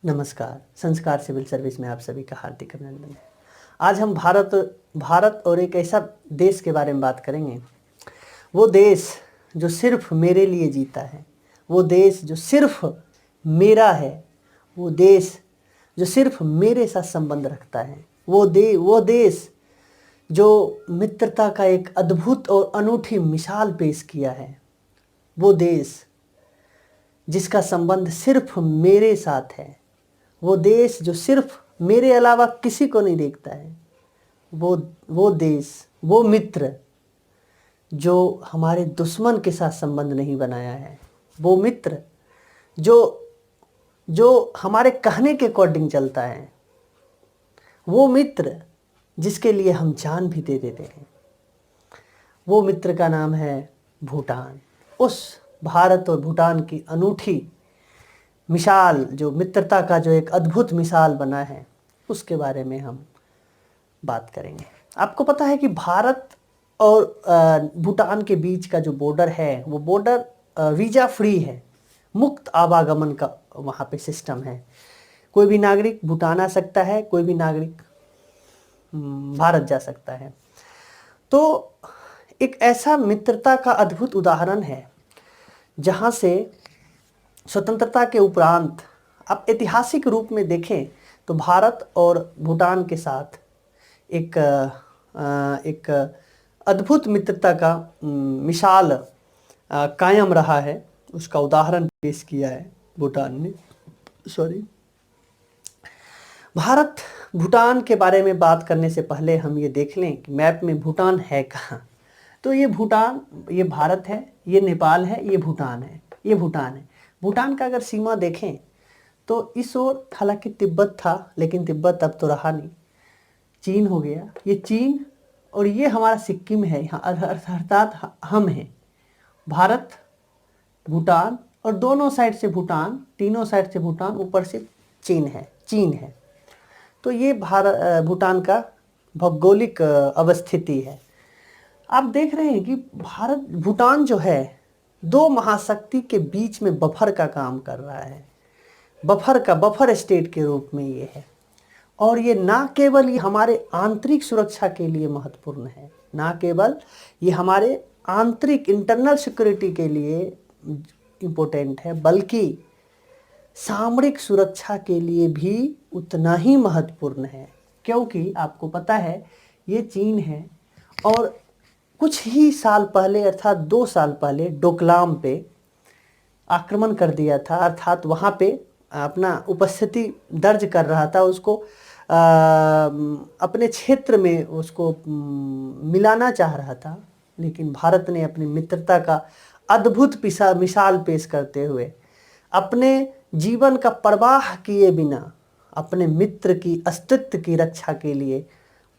नमस्कार। संस्कार civil service में आप सभी का हार्दिक अभिनंदन है। आज हम भारत और एक ऐसा देश के बारे में बात करेंगे, वो देश जो सिर्फ मेरे लिए जीता है, वो देश जो सिर्फ मेरा है, वो देश जो सिर्फ मेरे साथ संबंध रखता है, वो देश जो मित्रता का एक अद्भुत और अनूठी मिसाल पेश किया है, वो देश जिसका संबंध सिर्फ मेरे साथ है, वो देश जो सिर्फ मेरे अलावा किसी को नहीं देखता है, वो देश, वो मित्र जो हमारे दुश्मन के साथ संबंध नहीं बनाया है, वो मित्र जो हमारे कहने के अकॉर्डिंग चलता है, वो मित्र जिसके लिए हम जान भी दे देते हैं, वो मित्र का नाम है भूटान। उस भारत और भूटान की अनूठी मिसाल, जो मित्रता का जो एक अद्भुत मिसाल बना है, उसके बारे में हम बात करेंगे। आपको पता है कि भारत और भूटान के बीच का जो बॉर्डर है, वो बॉर्डर वीज़ा फ्री है, मुक्त आवागमन का वहाँ पे सिस्टम है। कोई भी नागरिक भूटान आ सकता है, कोई भी नागरिक भारत जा सकता है। तो एक ऐसा मित्रता का अद्भुत उदाहरण है जहाँ से स्वतंत्रता के उपरांत आप ऐतिहासिक रूप में देखें तो भारत और भूटान के साथ एक अद्भुत मित्रता का मिसाल कायम रहा है। उसका उदाहरण पेश किया है भूटान ने। भारत भूटान के बारे में बात करने से पहले हम ये देख लें कि मैप में भूटान है कहाँ। तो ये भूटान, ये भारत है, ये नेपाल है, ये भूटान है, ये भूटान है। भूटान का अगर सीमा देखें तो इस ओर हालांकि तिब्बत था, लेकिन तिब्बत अब तो रहा नहीं, चीन हो गया। ये चीन और ये हमारा सिक्किम है, यहाँ अर्थात हम हैं भारत, भूटान, और दोनों साइड से भूटान, तीनों साइड से भूटान, ऊपर से चीन है। तो ये भूटान का भौगोलिक अवस्थिति है। आप देख रहे हैं कि भारत भूटान जो है, दो महाशक्ति के बीच में बफर का काम कर रहा है। बफर स्टेट के रूप में ये है। और ये ना केवल ये हमारे आंतरिक सुरक्षा के लिए महत्वपूर्ण है, ना केवल ये हमारे आंतरिक इंटरनल सिक्योरिटी के लिए इम्पोर्टेंट है, बल्कि सामरिक सुरक्षा के लिए भी उतना ही महत्वपूर्ण है। क्योंकि आपको पता है ये चीन है, और कुछ ही साल पहले अर्थात 2 साल पहले डोकलाम पे आक्रमण कर दिया था, अर्थात वहाँ पे अपना उपस्थिति दर्ज कर रहा था, उसको अपने क्षेत्र में उसको मिलाना चाह रहा था। लेकिन भारत ने अपनी मित्रता का अद्भुत मिसाल पेश करते हुए, अपने जीवन का परवाह किए बिना अपने मित्र की अस्तित्व की रक्षा के लिए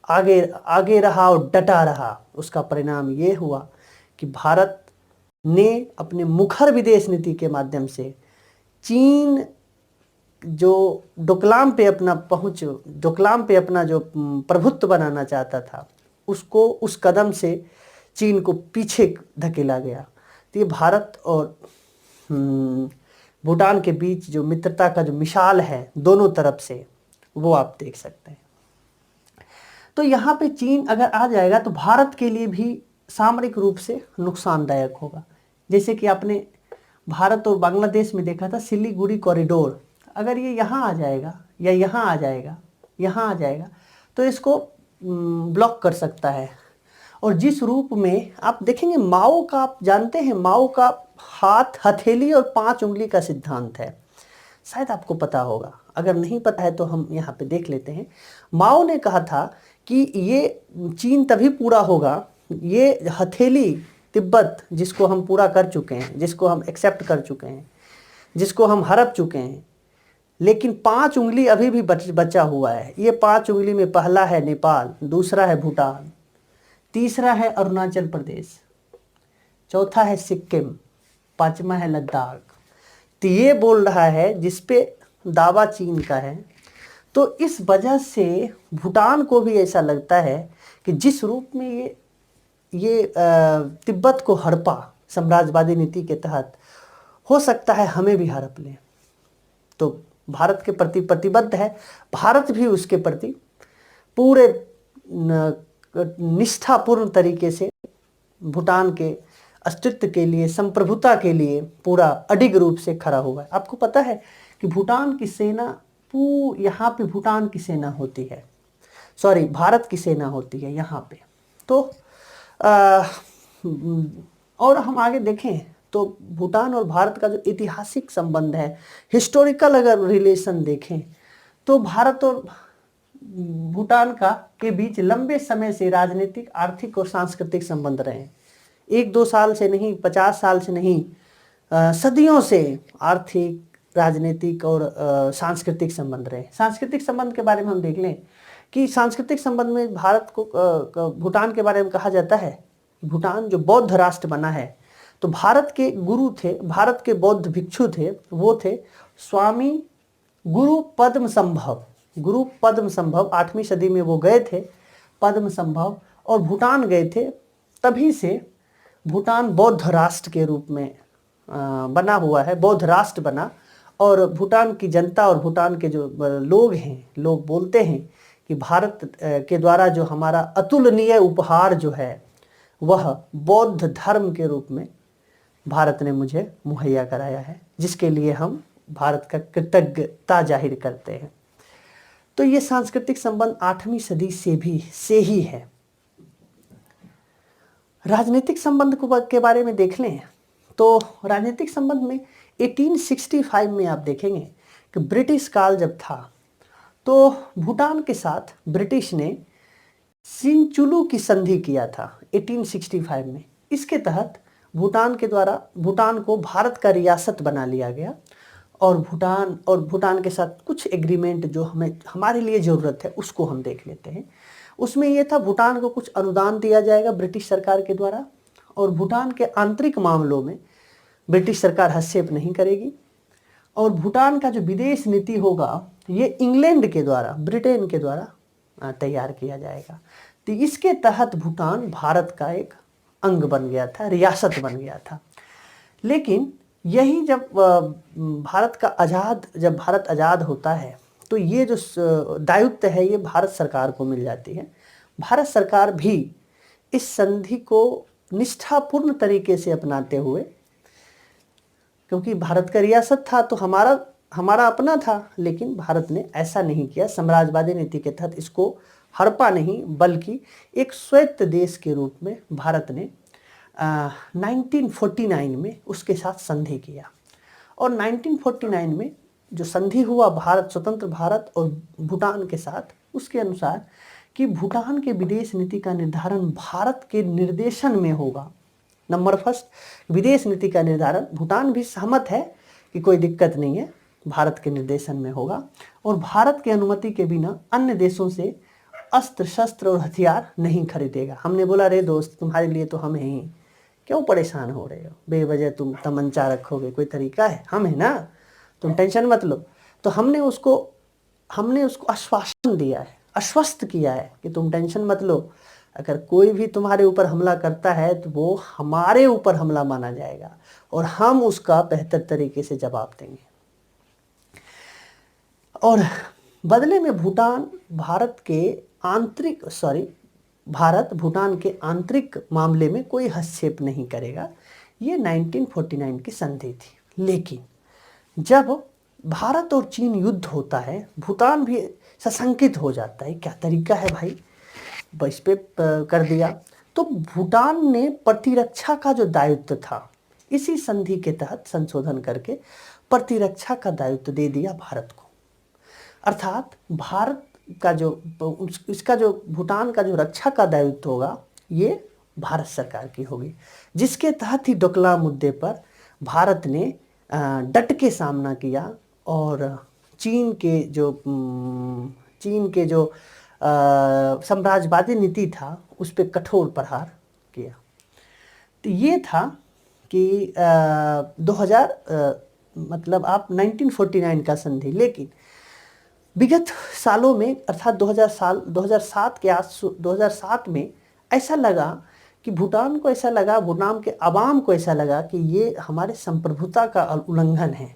आगे रहा और डटा रहा। उसका परिणाम ये हुआ कि भारत ने अपने मुखर विदेश नीति के माध्यम से चीन जो डोकलाम पे अपना जो प्रभुत्व बनाना चाहता था, उसको उस कदम से चीन को पीछे धकेला गया। तो ये भारत और भूटान के बीच जो मित्रता का जो मिसाल है दोनों तरफ से, वो आप देख सकते हैं। तो यहाँ पे चीन अगर आ जाएगा तो भारत के लिए भी सामरिक रूप से नुकसानदायक होगा। जैसे कि आपने भारत और बांग्लादेश में देखा था सिलीगुड़ी कॉरिडोर, अगर ये यहाँ आ जाएगा या यहाँ आ जाएगा तो इसको ब्लॉक कर सकता है। और जिस रूप में आप देखेंगे माओ का, आप जानते हैं माओ का हाथ, हथेली और 5 उंगली का सिद्धांत है, शायद आपको पता होगा। अगर नहीं पता है तो हम यहाँ पे देख लेते हैं। माओ ने कहा था कि ये चीन तभी पूरा होगा, ये हथेली तिब्बत जिसको हम पूरा कर चुके हैं, जिसको हम एक्सेप्ट कर चुके हैं, जिसको हम हड़प चुके हैं, लेकिन 5 उंगली अभी भी बचा हुआ है। ये 5 उंगली में पहला है नेपाल, दूसरा है भूटान, तीसरा है अरुणाचल प्रदेश, चौथा है सिक्किम, 5वां है लद्दाख। तो ये बोल रहा है जिसपे दावा चीन का है। तो इस वजह से भूटान को भी ऐसा लगता है कि जिस रूप में ये तिब्बत को हड़पा साम्राज्यवादी नीति के तहत, हो सकता है हमें भी हड़प लें। तो भारत के प्रति प्रतिबद्ध है, भारत भी उसके प्रति पूरे निष्ठापूर्ण तरीके से भूटान के अस्तित्व के लिए, संप्रभुता के लिए पूरा अडिग रूप से खड़ा हुआ है। आपको पता है कि भूटान की सेना यहाँ पे भूटान की सेना होती है, सॉरी भारत की सेना होती है यहाँ पे। तो और हम आगे देखें तो भूटान और भारत का जो ऐतिहासिक संबंध है, हिस्टोरिकल अगर रिलेशन देखें तो भारत और भूटान के बीच लंबे समय से राजनीतिक, आर्थिक और सांस्कृतिक संबंध रहे हैं। 1-2 साल से नहीं, 50 साल से नहीं, सदियों से आर्थिक, राजनीतिक और सांस्कृतिक संबंध रहे। सांस्कृतिक संबंध के बारे में हम देख लें कि सांस्कृतिक संबंध में भारत को भूटान के बारे में कहा जाता है, भूटान जो बौद्ध राष्ट्र बना है, तो भारत के गुरु थे, भारत के बौद्ध भिक्षु थे, वो थे स्वामी गुरु पद्मसंभव। गुरु पद्मसंभव 8वीं सदी में वो गए थे, पद्मसंभव, और भूटान गए थे। तभी से भूटान बौद्ध राष्ट्र के रूप में बना हुआ है, बौद्ध राष्ट्र बना। और भूटान की जनता और भूटान के जो लोग हैं, लोग बोलते हैं कि भारत के द्वारा जो हमारा अतुलनीय उपहार जो है वह बौद्ध धर्म के रूप में भारत ने मुझे मुहैया कराया है, जिसके लिए हम भारत का कृतज्ञता जाहिर करते हैं। तो ये सांस्कृतिक संबंध 8वीं सदी से ही है। राजनीतिक संबंध के बारे में देख लें तो राजनीतिक संबंध में 1865 में आप देखेंगे कि ब्रिटिश काल जब था तो भूटान के साथ ब्रिटिश ने सिंचुलू की संधि किया था 1865 में। इसके तहत भूटान के द्वारा भूटान को भारत का रियासत बना लिया गया, और भूटान के साथ कुछ एग्रीमेंट जो हमारे लिए ज़रूरत है उसको हम देख लेते हैं। उसमें यह था, भूटान को कुछ अनुदान दिया जाएगा ब्रिटिश सरकार के द्वारा, और भूटान के आंतरिक मामलों में ब्रिटिश सरकार हस्तक्षेप नहीं करेगी, और भूटान का जो विदेश नीति होगा ये इंग्लैंड के द्वारा, ब्रिटेन के द्वारा तैयार किया जाएगा। तो इसके तहत भूटान भारत का एक अंग बन गया था, रियासत बन गया था। लेकिन यही जब भारत आज़ाद होता है तो ये जो दायित्व है ये भारत सरकार को मिल जाती है। भारत सरकार भी इस संधि को निष्ठापूर्ण तरीके से अपनाते हुए, क्योंकि भारत का रियासत था तो हमारा अपना था, लेकिन भारत ने ऐसा नहीं किया। साम्राज्यवादी नीति के तहत इसको हड़पा नहीं, बल्कि एक स्वायत्त देश के रूप में भारत ने 1949 में उसके साथ संधि किया। और 1949 में जो संधि हुआ स्वतंत्र भारत और भूटान के साथ, उसके अनुसार कि भूटान के विदेश नीति का निर्धारण भारत के निर्देशन में होगा। नंबर फर्स्ट, विदेश नीति का निर्धारण भूटान भी सहमत है कि कोई दिक्कत नहीं है, भारत के निर्देशन में होगा, और भारत की अनुमति के बिना अन्य देशों से अस्त्र शस्त्र और हथियार नहीं खरीदेगा। हमने बोला, रे दोस्त, तुम्हारे लिए तो हम हैं ही, क्यों परेशान हो रहे हो, बेवजह तुम तमंचा रखोगे, कोई तरीका है? हम है ना, तुम टेंशन मत लो। तो हमने उसको आश्वासन दिया है, आश्वस्त किया है कि तुम टेंशन मत लो, अगर कोई भी तुम्हारे ऊपर हमला करता है तो वो हमारे ऊपर हमला माना जाएगा और हम उसका बेहतर तरीके से जवाब देंगे। और बदले में भारत भूटान के आंतरिक मामले में कोई हस्तक्षेप नहीं करेगा। ये 1949 की संधि थी। लेकिन जब भारत और चीन युद्ध होता है, भूटान भी सशंकित हो जाता है, क्या तरीका है भाई, बस पे कर दिया। तो भूटान ने प्रतिरक्षा का जो दायित्व था, इसी संधि के तहत संशोधन करके प्रतिरक्षा का दायित्व दे दिया भारत को। अर्थात भारत का इसका जो भूटान का जो रक्षा का दायित्व होगा ये भारत सरकार की होगी, जिसके तहत ही डोकलाम मुद्दे पर भारत ने डट के सामना किया और चीन के जो साम्राज्यवादी नीति था उस पर कठोर प्रहार किया। तो ये था कि 1949 का संधि। लेकिन विगत सालों में, अर्थात 2007 में ऐसा लगा कि भूटान के आवाम को ऐसा लगा कि ये हमारे संप्रभुता का उल्लंघन है,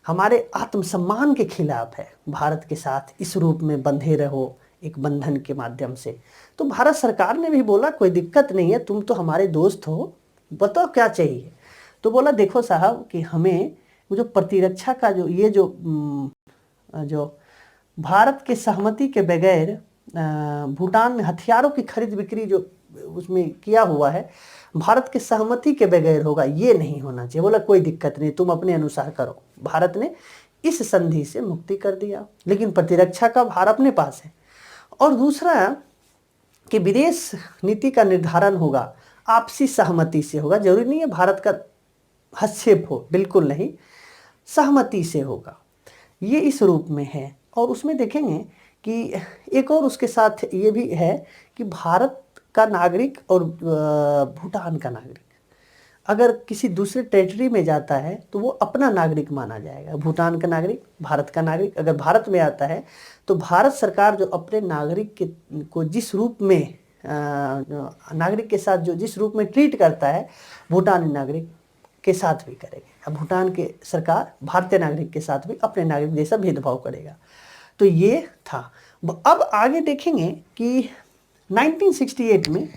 हमारे आत्मसम्मान के खिलाफ है। भारत के साथ इस रूप में बंधे रहो एक बंधन के माध्यम से। तो भारत सरकार ने भी बोला कोई दिक्कत नहीं है, तुम तो हमारे दोस्त हो, बताओ क्या चाहिए। तो बोला देखो साहब कि हमें जो प्रतिरक्षा का जो भारत के सहमति के बगैर भूटान में हथियारों की खरीद बिक्री जो उसमें किया हुआ है, भारत के सहमति के बगैर होगा, ये नहीं होना चाहिए। बोला कोई दिक्कत नहीं, तुम अपने अनुसार करो। भारत ने इस संधि से मुक्ति कर दिया, लेकिन प्रतिरक्षा का भार अपने पास है। और दूसरा कि विदेश नीति का निर्धारण होगा आपसी सहमति से होगा, जरूरी नहीं है भारत का हस्तक्षेप हो, बिल्कुल नहीं, सहमति से होगा। ये इस रूप में है। और उसमें देखेंगे कि एक और उसके साथ ये भी है कि भारत का नागरिक और भूटान का नागरिक अगर किसी दूसरे टेरिटरी में जाता है तो वो अपना नागरिक माना जाएगा। भूटान का नागरिक, भारत का नागरिक अगर भारत में आता है तो भारत सरकार जो अपने नागरिक को जिस रूप में नागरिक के साथ जो जिस रूप में ट्रीट करता है, भूटानी नागरिक के साथ भी करेगी। अब भूटान के सरकार भारतीय नागरिक के साथ भी अपने नागरिक जैसा भेदभाव करेगा। तो ये था। अब आगे देखेंगे कि 1968 में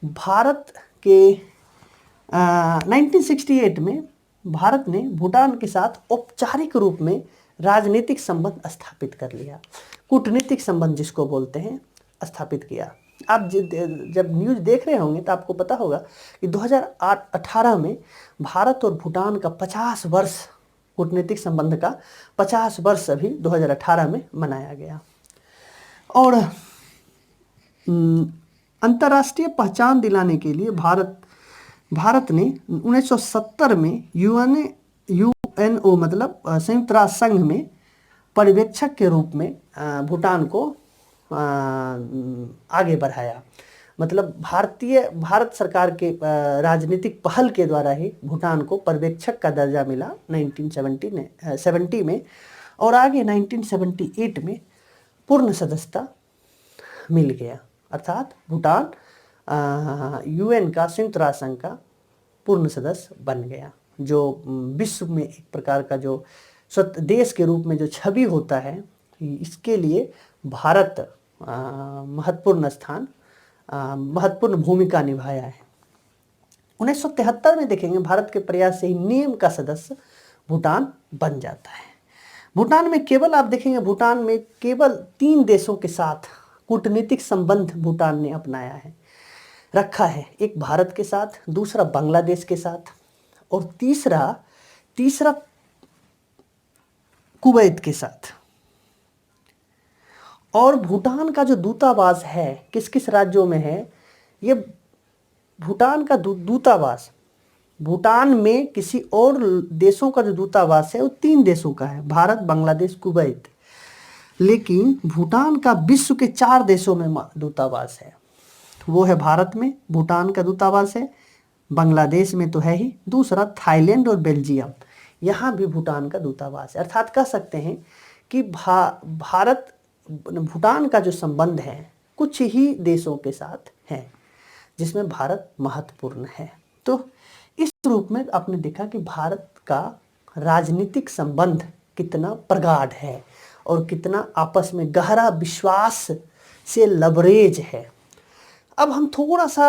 भारत के 1968 में भारत ने भूटान के साथ औपचारिक रूप में राजनीतिक संबंध स्थापित कर लिया, कूटनीतिक संबंध जिसको बोलते हैं, स्थापित किया। आप जब न्यूज़ देख रहे होंगे तो आपको पता होगा कि 2018 में भारत और भूटान का 50 वर्ष कूटनीतिक संबंध का 50 वर्ष अभी 2018 में मनाया गया। और अंतर्राष्ट्रीय पहचान दिलाने के लिए भारत ने 1970 में यूएनओ मतलब संयुक्त राष्ट्र संघ में पर्यवेक्षक के रूप में भूटान को आगे बढ़ाया। मतलब भारत सरकार के राजनीतिक पहल के द्वारा ही भूटान को पर्यवेक्षक का दर्जा मिला 1970 में, और आगे 1978 में पूर्ण सदस्यता मिल गया। अर्थात भूटान यूएन का, संयुक्त राष्ट्र संघ का पूर्ण सदस्य बन गया, जो विश्व में एक प्रकार का जो देश के रूप में जो छवि होता है, इसके लिए भारत महत्वपूर्ण स्थान, महत्वपूर्ण भूमिका निभाया है। 1973 में देखेंगे भारत के प्रयास से ही नियम का सदस्य भूटान बन जाता है। भूटान में केवल आप देखेंगे, भूटान में केवल 3 देशों के साथ कूटनीतिक संबंध भूटान ने अपनाया है, रखा है। एक भारत के साथ, दूसरा बांग्लादेश के साथ, और तीसरा कुवैत के साथ। और भूटान का जो दूतावास है किस किस राज्यों में है, ये भूटान का दूतावास, भूटान में किसी और देशों का जो दूतावास है वो 3 देशों का है, भारत, बांग्लादेश, कुवैत। लेकिन भूटान का विश्व के 4 देशों में दूतावास है। वो है भारत में भूटान का दूतावास है, बांग्लादेश में तो है ही, दूसरा थाईलैंड और बेल्जियम, यहाँ भी भूटान का दूतावास है। अर्थात कह सकते हैं कि भारत भूटान का जो संबंध है कुछ ही देशों के साथ है, जिसमें भारत महत्वपूर्ण है। तो इस रूप में आपने देखा कि भारत का राजनीतिक संबंध कितना प्रगाढ़ है और कितना आपस में गहरा विश्वास से लबरेज है। अब हम थोड़ा सा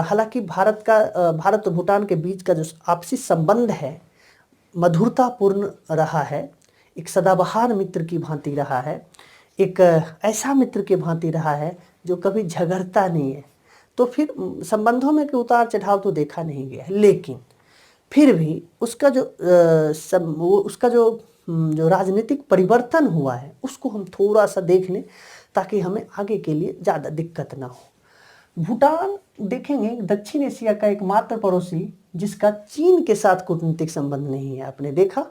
हालांकि भारत और भूटान के बीच का जो आपसी संबंध है मधुरतापूर्ण रहा है, एक सदाबहार मित्र की भांति रहा है, एक ऐसा मित्र के भांति रहा है जो कभी झगड़ता नहीं है। तो फिर संबंधों में के उतार चढ़ाव तो देखा नहीं गया, लेकिन फिर भी उसका जो राजनीतिक परिवर्तन हुआ है उसको हम थोड़ा सा देख लें ताकि हमें आगे के लिए ज़्यादा दिक्कत ना हो। भूटान देखेंगे दक्षिण एशिया का एकमात्र पड़ोसी जिसका चीन के साथ कूटनीतिक संबंध नहीं है। आपने देखा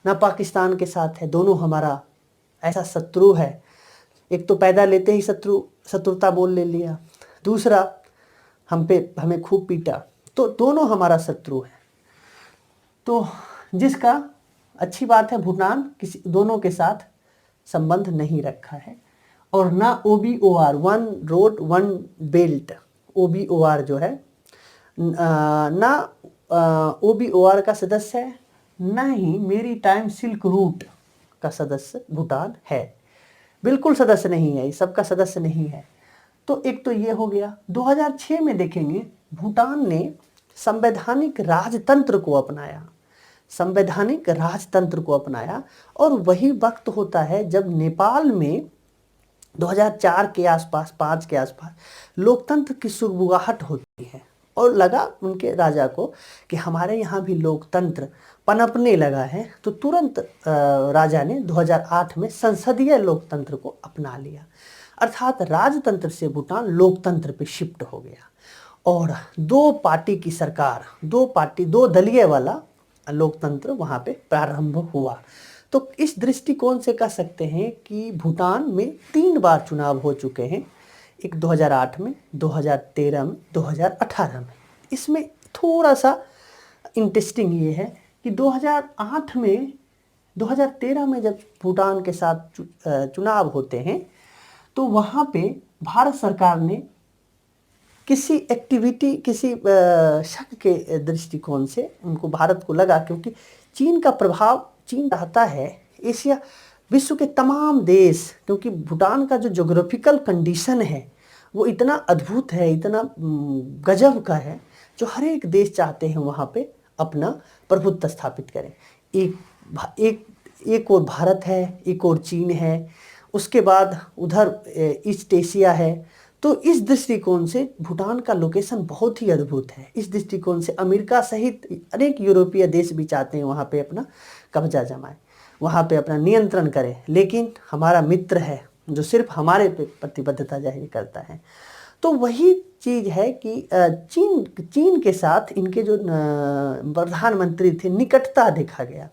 ना पाकिस्तान के साथ है, दोनों हमारा ऐसा शत्रु है। एक तो पैदा लेते ही शत्रुता बोल ले लिया, दूसरा हमें खूब पीटा, तो दोनों हमारा शत्रु है। तो जिसका अच्छी बात है भूटान किसी दोनों के साथ संबंध नहीं रखा है, और ना OBOR, one road one belt, OBOR जो है ना OBOR का सदस्य है, न ही मेरी टाइम सिल्क रूट का सदस्य भूटान है, बिल्कुल सदस्य नहीं है, सबका सदस्य नहीं है। तो एक तो ये हो गया। 2006 में देखेंगे भूटान ने संवैधानिक राजतंत्र को अपनाया, संवैधानिक राजतंत्र को अपनाया। और वही वक्त होता है जब नेपाल में 2004 के आसपास, 5 के आसपास लोकतंत्र की सुगबुगाहट होती है और लगा उनके राजा को कि हमारे यहाँ भी लोकतंत्र पनपने लगा है। तो तुरंत राजा ने 2008 में संसदीय लोकतंत्र को अपना लिया, अर्थात राजतंत्र से भूटान लोकतंत्र पे शिफ्ट हो गया और 2 पार्टी की सरकार, 2 दलीय वाला लोकतंत्र वहाँ पे प्रारंभ हुआ। तो इस दृष्टिकोण से कह सकते हैं कि भूटान में 3 बार चुनाव हो चुके हैं, एक 2008 में, 2013 में, 2018 में। इसमें थोड़ा सा इंटरेस्टिंग ये है कि 2008 में, 2013 में जब भूटान के साथ चुनाव होते हैं तो वहाँ पे भारत सरकार ने किसी एक्टिविटी, किसी शक के दृष्टिकोण से उनको, भारत को लगा क्योंकि चीन का प्रभाव, चीन चाहता है एशिया, विश्व के तमाम देश, क्योंकि भूटान का जो ज्योग्राफिकल कंडीशन है वो इतना अद्भुत है, इतना गजब का है, जो हर एक देश चाहते हैं वहाँ पे अपना प्रभुत्व स्थापित करें। एक और भारत है, एक और चीन है, उसके बाद उधर ईस्ट एशिया है। तो इस दृष्टिकोण से भूटान का लोकेशन बहुत ही अद्भुत है। इस दृष्टिकोण से अमेरिका सहित अनेक यूरोपीय देश भी चाहते हैं वहाँ पे अपना कब्जा जमाएं, वहाँ पे अपना नियंत्रण करें। लेकिन हमारा मित्र है जो सिर्फ हमारे पे प्रतिबद्धता जाहिर करता है। तो वही चीज़ है कि चीन के साथ इनके जो प्रधानमंत्री थे, निकटता देखा गया।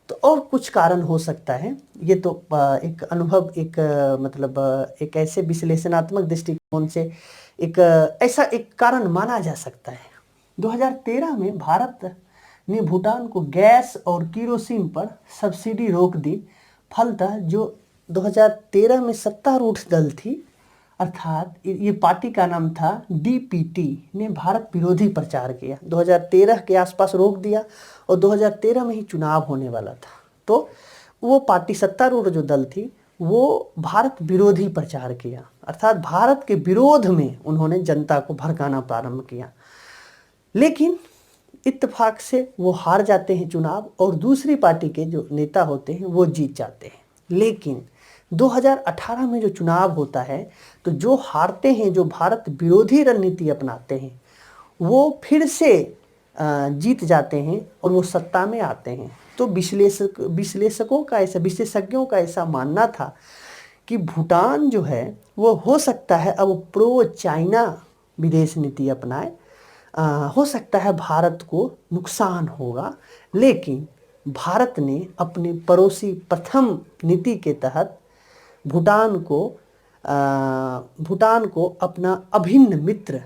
तो और कुछ कारण हो सकता है, ये तो एक अनुभव, एक मतलब एक ऐसे विश्लेषणात्मक दृष्टिकोण से एक ऐसा एक कारण माना जा सकता है। 2013 में भारत ने भूटान को गैस और केरोसिन पर सब्सिडी रोक दी। फलतः जो 2013 में सत्तारूढ़ दल थी, अर्थात ये पार्टी का नाम था डीपीटी, ने भारत विरोधी प्रचार किया। 2013 के आसपास रोक दिया और 2013 में ही चुनाव होने वाला था। तो वो पार्टी, सत्तारूढ़ जो दल थी, वो भारत विरोधी प्रचार किया, अर्थात भारत के विरोध में उन्होंने जनता को भड़काना प्रारंभ किया। लेकिन इत्तेफाक से वो हार जाते हैं चुनाव और दूसरी पार्टी के जो नेता होते हैं वो जीत जाते हैं। लेकिन 2018 में जो चुनाव होता है तो जो हारते हैं, जो भारत विरोधी रणनीति अपनाते हैं, वो फिर से जीत जाते हैं और वो सत्ता में आते हैं। तो विश्लेषकों का ऐसा, विशेषज्ञों का ऐसा मानना था कि भूटान जो है वो हो सकता है अब प्रो चाइना विदेश नीति अपनाए, हो सकता है भारत को नुकसान होगा। लेकिन भारत ने अपने पड़ोसी प्रथम नीति के तहत भूटान को अपना अभिन्न मित्र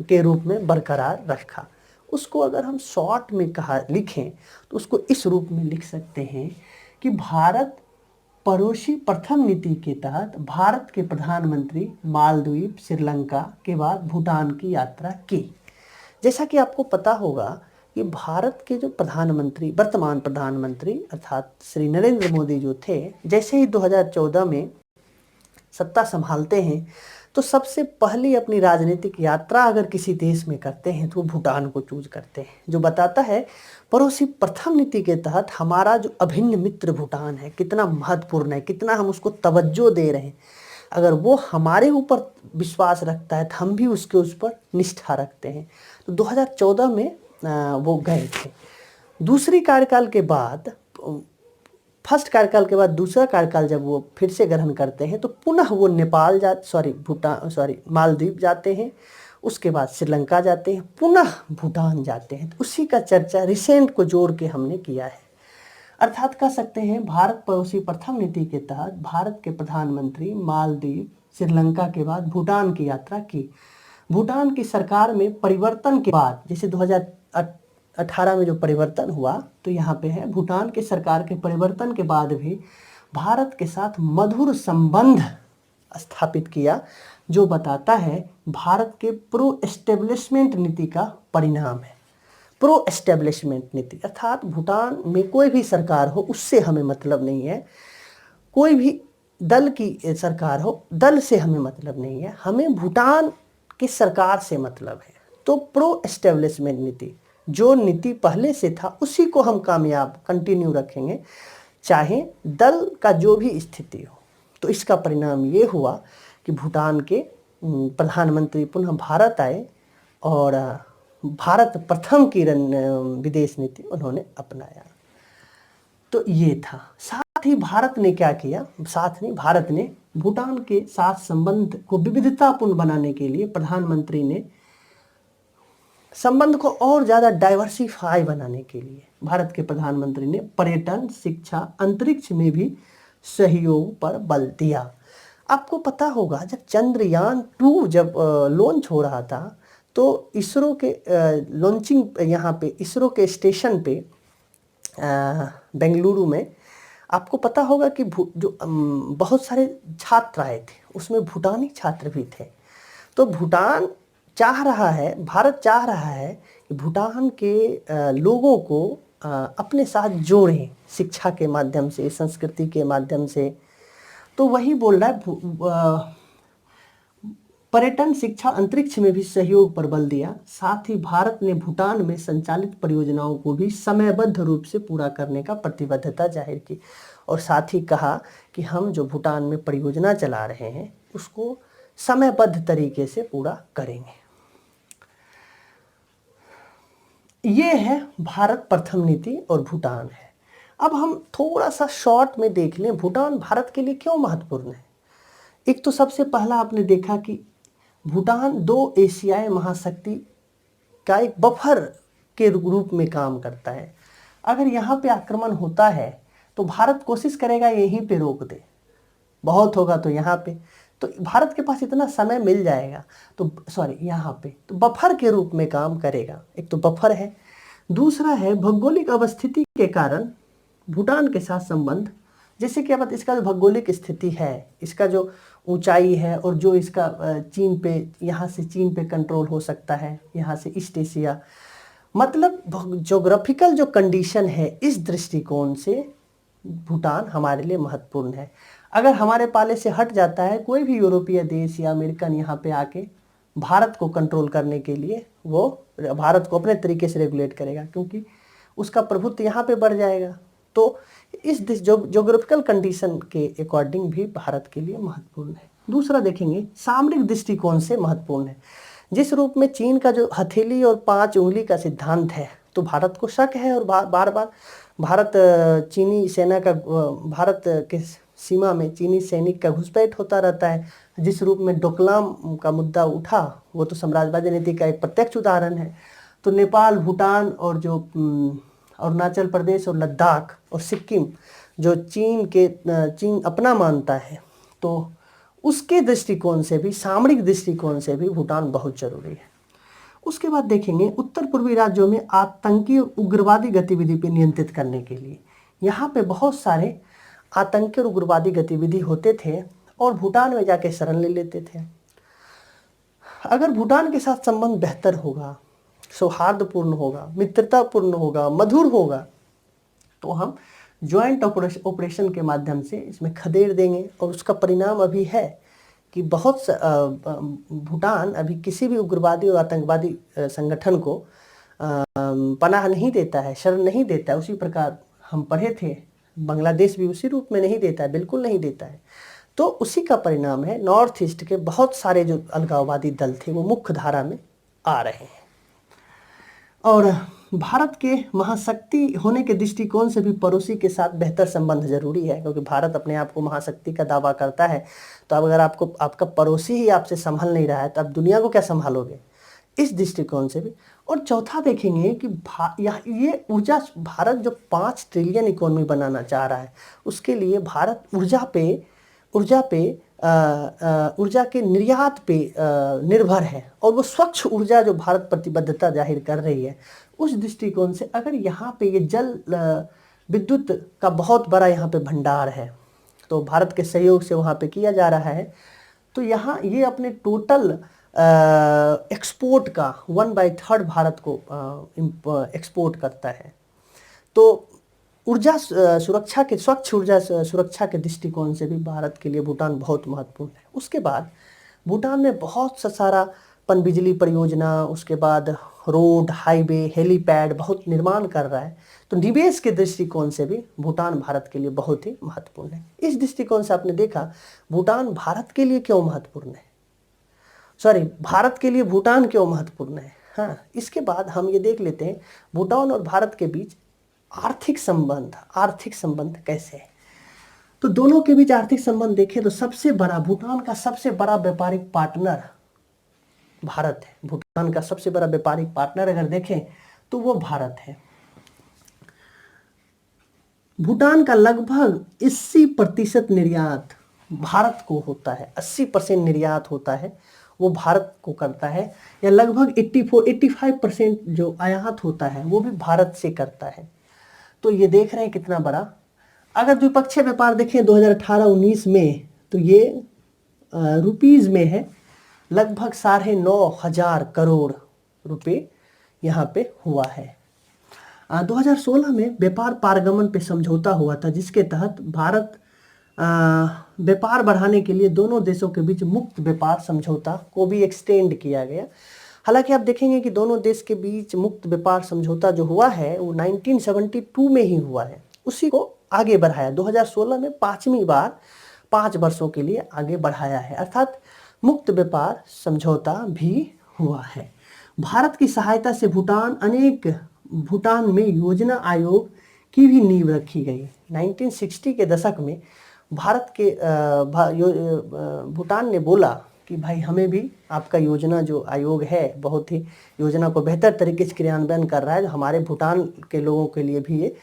के रूप में बरकरार रखा। उसको अगर हम शॉर्ट में लिखें तो उसको इस रूप में लिख सकते हैं कि भारत पड़ोसी प्रथम नीति के तहत भारत के प्रधानमंत्री मालदीव, श्रीलंका के बाद भूटान की यात्रा की। जैसा कि आपको पता होगा कि भारत के जो प्रधानमंत्री, वर्तमान प्रधानमंत्री अर्थात श्री नरेंद्र मोदी जो थे, जैसे ही 2014 में सत्ता संभालते हैं तो सबसे पहली अपनी राजनीतिक यात्रा अगर किसी देश में करते हैं तो वो भूटान को चूज करते हैं, जो बताता है पड़ोसी प्रथम नीति के तहत हमारा जो अभिन्न मित्र भूटान है कितना महत्वपूर्ण है, कितना हम उसको तवज्जो दे रहे हैं। अगर वो हमारे ऊपर विश्वास रखता है तो हम भी उसके उस पर निष्ठा रखते हैं। तो 2014 में वो गए थे। दूसरी कार्यकाल के बाद, फर्स्ट कार्यकाल के बाद दूसरा कार्यकाल जब वो फिर से ग्रहण करते हैं तो पुनः वो मालदीव जाते हैं, उसके बाद श्रीलंका जाते हैं, पुनः भूटान जाते हैं। तो उसी का चर्चा रिसेंट को जोड़ के हमने किया है। अर्थात कह सकते हैं भारत पड़ोसी प्रथम नीति के तहत भारत के प्रधानमंत्री मालदीव, श्रीलंका के बाद भूटान की यात्रा की। भूटान की सरकार में परिवर्तन के बाद, जैसे 2018 में जो परिवर्तन हुआ, तो यहाँ पे है भूटान के सरकार के परिवर्तन के बाद भी भारत के साथ मधुर संबंध स्थापित किया, जो बताता है भारत के प्रो एस्टेब्लिशमेंट नीति का परिणाम है। प्रो एस्टेब्लिशमेंट नीति, अर्थात भूटान में कोई भी सरकार हो उससे हमें मतलब नहीं है, कोई भी दल की सरकार हो, दल से हमें मतलब नहीं है, हमें भूटान की सरकार से मतलब है। तो प्रो एस्टेब्लिशमेंट नीति, जो नीति पहले से था उसी को हम कामयाब कंटिन्यू रखेंगे, चाहे दल का जो भी स्थिति हो। तो इसका परिणाम ये हुआ कि भूटान के प्रधानमंत्री पुनः भारत आए और भारत प्रथम की विदेश नीति उन्होंने अपनाया। तो ये था। साथ ही भारत ने क्या किया, साथ में भारत ने भूटान के साथ संबंध को विविधतापूर्ण बनाने के लिए प्रधानमंत्री ने संबंध को और ज़्यादा डाइवर्सिफाई बनाने के लिए भारत के प्रधानमंत्री ने पर्यटन, शिक्षा, अंतरिक्ष में भी सहयोग पर बल दिया। आपको पता होगा जब चंद्रयान 2 जब लॉन्च हो रहा था तो इसरो के लॉन्चिंग यहाँ पे इसरो के स्टेशन पे बेंगलुरु में आपको पता होगा कि जो बहुत सारे छात्र आए थे, उसमें भूटानी छात्र भी थे। तो भूटान चाह रहा है, भारत चाह रहा है कि भूटान के लोगों को अपने साथ जोड़ें शिक्षा के माध्यम से, संस्कृति के माध्यम से। तो वही बोल रहा है पर्यटन, शिक्षा, अंतरिक्ष में भी सहयोग पर बल दिया। साथ ही भारत ने भूटान में संचालित परियोजनाओं को भी समयबद्ध रूप से पूरा करने का प्रतिबद्धता जाहिर की और साथ ही कहा कि हम जो भूटान में परियोजना चला रहे हैं उसको समयबद्ध तरीके से पूरा करेंगे। ये है भारत प्रथम नीति और भूटान है। अब हम थोड़ा सा शॉर्ट में देख लें भूटान भारत के लिए क्यों महत्वपूर्ण है। एक तो सबसे पहला आपने देखा कि भूटान 2 एशियाई महाशक्ति का एक बफर के रूप में काम करता है। अगर यहाँ पे आक्रमण होता है तो भारत कोशिश करेगा यहीं पे रोक दे, बहुत होगा तो यहाँ पे, तो भारत के पास इतना समय मिल जाएगा तो यहाँ पे तो बफर के रूप में काम करेगा। एक तो बफर है, दूसरा है भौगोलिक अवस्थिति के कारण भूटान के साथ संबंध, जैसे कि अब इसका जो भौगोलिक स्थिति है, इसका जो ऊंचाई है और जो इसका चीन पे, यहाँ से चीन पे कंट्रोल हो सकता है, यहाँ से ईस्ट एशिया, मतलब ज्योग्राफिकल जो कंडीशन है, इस दृष्टिकोण से भूटान हमारे लिए महत्वपूर्ण है। अगर हमारे पाले से हट जाता है कोई भी यूरोपीय देश या अमेरिकन यहाँ पे आके भारत को कंट्रोल करने के लिए, वो भारत को अपने तरीके से रेगुलेट करेगा क्योंकि उसका प्रभुत्व यहाँ पे बढ़ जाएगा। तो इस ज्योग्राफिकल कंडीशन के अकॉर्डिंग भी भारत के लिए महत्वपूर्ण है। दूसरा देखेंगे सामरिक दृष्टिकोण से महत्वपूर्ण है। जिस रूप में चीन का जो हथेली और 5 उंगली का सिद्धांत है, तो भारत को शक है और बार बार भारत चीनी सेना का, भारत के सीमा में चीनी सैनिक का घुसपैठ होता रहता है। जिस रूप में डोकलाम का मुद्दा उठा वो तो साम्राज्यवादी नीति का एक प्रत्यक्ष उदाहरण है। तो नेपाल, भूटान और जो अरुणाचल प्रदेश और लद्दाख और सिक्किम जो चीन अपना मानता है, तो उसके दृष्टिकोण से भी, सामरिक दृष्टिकोण से भी भूटान बहुत जरूरी है। उसके बाद देखेंगे उत्तर पूर्वी राज्यों में आतंकी और उग्रवादी गतिविधि पे नियंत्रित करने के लिए यहाँ पे बहुत सारे आतंकी और उग्रवादी गतिविधि होते थे और भूटान में जाके शरण ले लेते थे। अगर भूटान के साथ संबंध बेहतर होगा, सौहार्दपूर्ण होगा, मित्रतापूर्ण होगा, मधुर होगा, तो हम ज्वाइंट ऑपरेशन के माध्यम से इसमें खदेड़ देंगे। और उसका परिणाम अभी है कि बहुत भूटान अभी किसी भी उग्रवादी और आतंकवादी संगठन को पनाह नहीं देता है, शरण नहीं देता है। उसी प्रकार हम पढ़े थे बांग्लादेश भी उसी रूप में नहीं देता है, बिल्कुल नहीं देता है। तो उसी का परिणाम है नॉर्थ ईस्ट के बहुत सारे जो अलगाववादी दल थे वो मुख्य धारा में आ रहे हैं। और भारत के महाशक्ति होने के दृष्टिकोण से भी पड़ोसी के साथ बेहतर संबंध जरूरी है, क्योंकि भारत अपने आप को महाशक्ति का दावा करता है। तो अब अगर आपका पड़ोसी ही आपसे संभल नहीं रहा है तो आप दुनिया को क्या संभालोगे, इस दृष्टिकोण से भी। और चौथा देखेंगे कि ये ऊर्जा, भारत जो 5 ट्रिलियन इकोनॉमी बनाना चाह रहा है, उसके लिए भारत ऊर्जा के निर्यात पे निर्भर है। और वो स्वच्छ ऊर्जा जो भारत प्रतिबद्धता जाहिर कर रही है, उस दृष्टिकोण से अगर यहाँ पे ये जल विद्युत का बहुत बड़ा यहाँ पे भंडार है, तो भारत के सहयोग से वहाँ पे किया जा रहा है। तो यहाँ ये अपने टोटल एक्सपोर्ट का 1/3 भारत को एक्सपोर्ट करता है। तो ऊर्जा सुरक्षा के स्वच्छ ऊर्जा सुरक्षा के दृष्टिकोण से भी भारत के लिए भूटान बहुत महत्वपूर्ण है। उसके बाद भूटान में बहुत सा सारा पनबिजली परियोजना, उसके बाद रोड, हाईवे, हेलीपैड बहुत निर्माण कर रहा है। तो निवेश के दृष्टिकोण से भी भूटान भारत के लिए बहुत ही महत्वपूर्ण है। इस दृष्टिकोण से आपने देखा भूटान भारत के लिए क्यों महत्वपूर्ण है, भारत के लिए भूटान क्यों महत्वपूर्ण है। हाँ, इसके बाद हम ये देख लेते हैं भूटान और भारत के बीच आर्थिक संबंध कैसे है। तो दोनों के बीच आर्थिक संबंध देखें तो सबसे बड़ा भूटान का सबसे बड़ा व्यापारिक पार्टनर भारत है। भूटान का सबसे बड़ा व्यापारिक पार्टनर अगर देखें तो वो भारत है। भूटान का लगभग 80% निर्यात भारत को होता है, 80% निर्यात होता है वो भारत को करता है, या लगभग 84-85% जो आयात होता है वो भी भारत से करता है। तो ये देख रहे हैं कितना बड़ा। अगर द्विपक्षीय व्यापार देखें 2018-19 में तो ये रुपीज में है, लगभग 9,500 करोड़ रुपए यहाँ पे हुआ है। 2016 में व्यापार पारगमन पे समझौता हुआ था, जिसके तहत भारत व्यापार बढ़ाने के लिए दोनों देशों के बीच मुक्त व्यापार समझौता को भी एक्सटेंड किया गया। हालांकि आप देखेंगे कि दोनों देश के बीच मुक्त व्यापार समझौता जो हुआ है वो 1972 में ही हुआ है, उसी को आगे बढ़ाया 2016 में 5वीं बार 5 वर्षों के लिए आगे बढ़ाया है, अर्थात मुक्त व्यापार समझौता भी हुआ है। भारत की सहायता से भूटान में योजना आयोग की भी नींव रखी गई। 1960 के दशक में भारत के भूटान ने बोला कि भाई हमें भी आपका योजना जो आयोग है बहुत ही योजना को बेहतर तरीके से क्रियान्वयन कर रहा है, हमारे भूटान के लोगों के लिए भी ये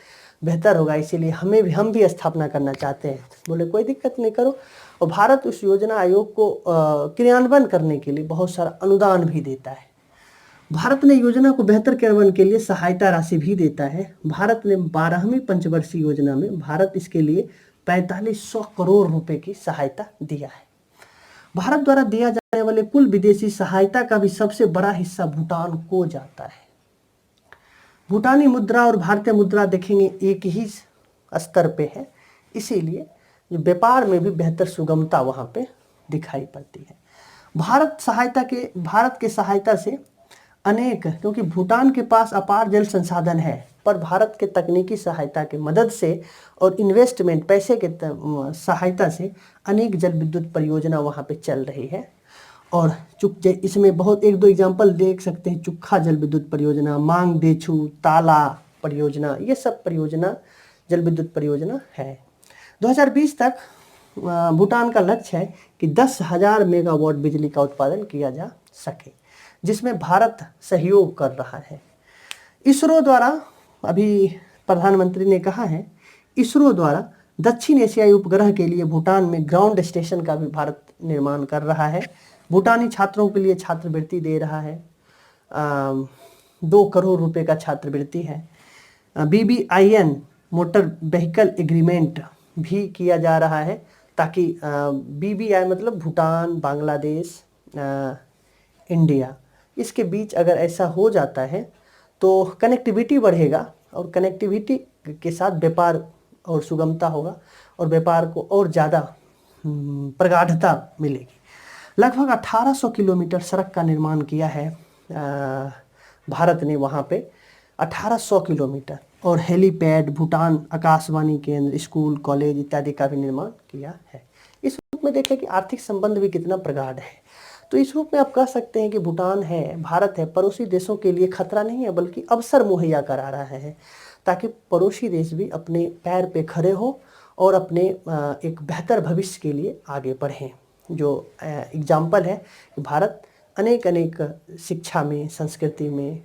बेहतर होगा, इसीलिए हम भी स्थापना करना चाहते हैं। बोले कोई दिक्कत नहीं करो, और भारत उस योजना आयोग को क्रियान्वयन करने के लिए बहुत सारा अनुदान भी देता है। भारत ने योजना को बेहतर क्रियान्वयन के लिए सहायता राशि भी देता है। भारत ने 12वीं पंचवर्षीय योजना में भारत इसके लिए 4500 करोड़ रुपए की सहायता दिया है। भारत द्वारा दिया जाने वाले कुल विदेशी सहायता का भी सबसे बड़ा हिस्सा भूटान को जाता है। भूटानी मुद्रा और भारतीय मुद्रा देखेंगे एक ही स्तर पे है, इसीलिए व्यापार में भी बेहतर सुगमता वहां पे दिखाई पड़ती है। भारत के सहायता से क्योंकि भूटान के पास अपार जल संसाधन है, पर भारत के तकनीकी सहायता के मदद से और इन्वेस्टमेंट पैसे के सहायता से अनेक जल विद्युत परियोजना वहाँ पे चल रही है। और इसमें बहुत 1-2 एग्जाम्पल देख सकते हैं, चुक्खा जल विद्युत परियोजना, मांग देछू, ताला परियोजना, ये सब परियोजना जल विद्युत परियोजना है। 2020 तक भूटान का लक्ष्य है कि 10,000 मेगावाट बिजली का उत्पादन किया जा सके, जिसमें भारत सहयोग कर रहा है। इसरो द्वारा, अभी प्रधानमंत्री ने कहा है, इसरो द्वारा दक्षिण एशियाई उपग्रह के लिए भूटान में ग्राउंड स्टेशन का भी भारत निर्माण कर रहा है। भूटानी छात्रों के लिए छात्रवृत्ति दे रहा है, 2 करोड़ रुपए का छात्रवृत्ति है। BBIN मोटर व्हीकल एग्रीमेंट भी किया जा रहा है, ताकि BBI मतलब भूटान, बांग्लादेश, इंडिया, इसके बीच अगर ऐसा हो जाता है तो कनेक्टिविटी बढ़ेगा, और कनेक्टिविटी के साथ व्यापार और सुगमता होगा, और व्यापार को और ज़्यादा प्रगाढ़ता मिलेगी। लगभग 1800 किलोमीटर सड़क का निर्माण किया है भारत ने वहाँ पे, 1800 किलोमीटर, और हेलीपैड, भूटान आकाशवाणी केंद्र, स्कूल, कॉलेज इत्यादि का भी निर्माण किया है। इस रूप में देखें कि आर्थिक संबंध भी कितना प्रगाढ़ है। तो इस रूप में आप कह सकते हैं कि भूटान है, भारत है, पड़ोसी देशों के लिए खतरा नहीं है, बल्कि अवसर मुहैया करा रहा है, ताकि पड़ोसी देश भी अपने पैर पे खड़े हो और अपने एक बेहतर भविष्य के लिए आगे बढ़ें। जो एग्जाम्पल है कि भारत अनेक शिक्षा में, संस्कृति में,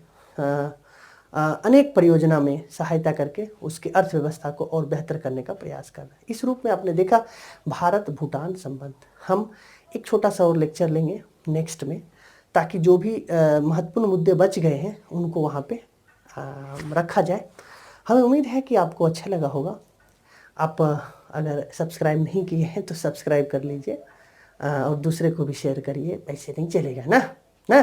अनेक परियोजना में सहायता करके उसकी अर्थव्यवस्था को और बेहतर करने का प्रयास कर रहा है। इस रूप में आपने देखा भारत भूटान संबंध। हम एक छोटा सा और लेक्चर लेंगे नेक्स्ट में, ताकि जो भी महत्वपूर्ण मुद्दे बच गए हैं उनको वहाँ पे रखा जाए। हमें उम्मीद है कि आपको अच्छा लगा होगा। आप अगर सब्सक्राइब नहीं किए हैं तो सब्सक्राइब कर लीजिए, और दूसरे को भी शेयर करिए, ऐसे नहीं चलेगा ना ना,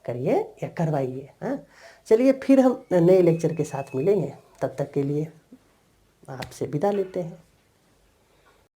करिए या करवाइए। हाँ, चलिए फिर हम नए लेक्चर के साथ मिलेंगे, तब तक के लिए आपसे विदा लेते हैं।